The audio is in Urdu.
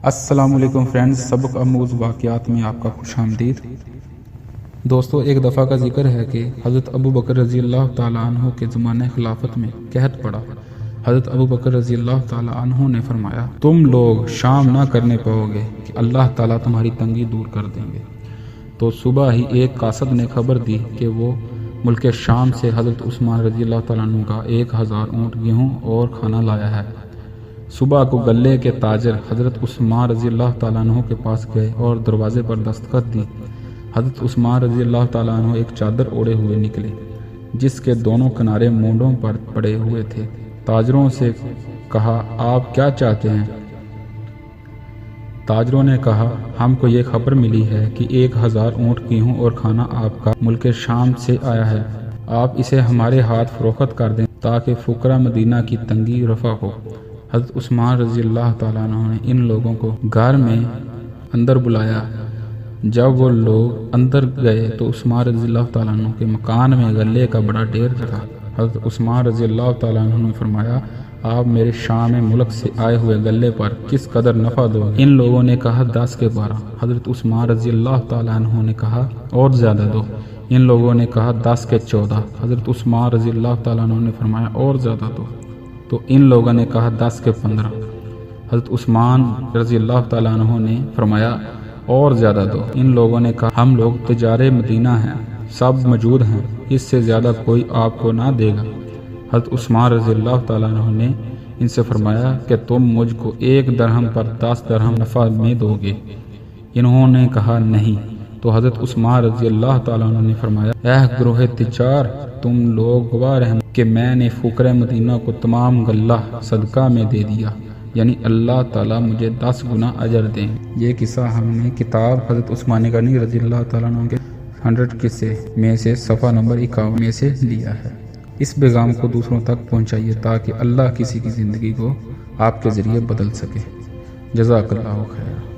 السلام علیکم فرینڈز، سبق آموز واقعات میں آپ کا خوش آمدید۔ دوستو، ایک دفعہ کا ذکر ہے کہ حضرت ابو بکر رضی اللہ تعالیٰ عنہ کے زمانہ خلافت میں قحط پڑا۔ حضرت ابو بکر رضی اللہ تعالیٰ عنہ نے فرمایا، تم لوگ شام نہ کرنے پاؤ گے کہ اللہ تعالیٰ تمہاری تنگی دور کر دیں گے۔ تو صبح ہی ایک قاصد نے خبر دی کہ وہ ملک شام سے حضرت عثمان رضی اللہ تعالیٰ عنہ کا 1000 اونٹ گیہوں اور کھانا لایا ہے۔ صبح کو گلے کے تاجر حضرت عثمان رضی اللہ تعالیٰ عنہ کے پاس گئے اور دروازے پر دستخط دی۔ حضرت عثمان رضی اللہ تعالیٰ عنہ ایک چادر اوڑے ہوئے نکلے جس کے دونوں کنارے مونڈوں پر پڑے ہوئے تھے۔ تاجروں سے کہا، آپ کیا چاہتے ہیں؟ تاجروں نے کہا، ہم کو یہ خبر ملی ہے کہ 1000 اونٹ گیہوں اور کھانا آپ کا ملک شام سے آیا ہے۔ آپ اسے ہمارے ہاتھ فروخت کر دیں تاکہ فقراء مدینہ کی تنگی رفع ہو۔ حضرت عثمان رضی اللہ تعالیٰ عنہ نے ان لوگوں کو گھر میں اندر بلایا۔ جب وہ لوگ اندر گئے تو عثمان رضی اللہ تعالیٰ عنہ کے مکان میں غلے کا بڑا ڈھیر رکھا۔ حضرت عثمان رضی اللہ تعالیٰ عنہ نے فرمایا، آپ میرے شام ملک سے آئے ہوئے غلے پر کس قدر نفع دو گے؟ ان لوگوں نے کہا 10 کے 12۔ حضرت عثمان رضی اللہ تعالیٰ عنہ نے کہا اور زیادہ دو۔ ان لوگوں نے کہا 10 کے 14۔ حضرت عثمان رضی اللہ تعالیٰ عنہ نے فرمایا اور زیادہ دو۔ تو ان لوگوں نے کہا 10 کے 15۔ حضرت عثمان رضی اللہ تعالیٰ عنہ نے فرمایا اور زیادہ دو۔ ان لوگوں نے کہا ہم لوگ تجار مدینہ ہیں، سب موجود ہیں، اس سے زیادہ کوئی آپ کو نہ دے گا۔ حضرت عثمان رضی اللہ تعالیٰ عنہ نے ان سے فرمایا کہ تم مجھ کو 1 درہم پر 10 درہم نفع میں دو گے؟ انہوں نے کہا نہیں۔ تو حضرت عثمان رضی اللہ تعالیٰ عنہ نے فرمایا، اے گروہ تجار، تم لوگ گواہ رہنا کہ میں نے فقراء مدینہ کو تمام غلہ صدقہ میں دے دیا، یعنی اللہ تعالیٰ مجھے 10 گنا اجر دیں۔ یہ قصہ ہم نے کتاب حضرت عثمان غنی رضی اللہ تعالیٰ عنہ کے 100 قصے میں سے صفحہ نمبر 51 میں سے لیا ہے۔ اس پیغام کو دوسروں تک پہنچائیے تاکہ اللہ کسی کی زندگی کو آپ کے ذریعے بدل سکے۔ جزاک اللہ خیر۔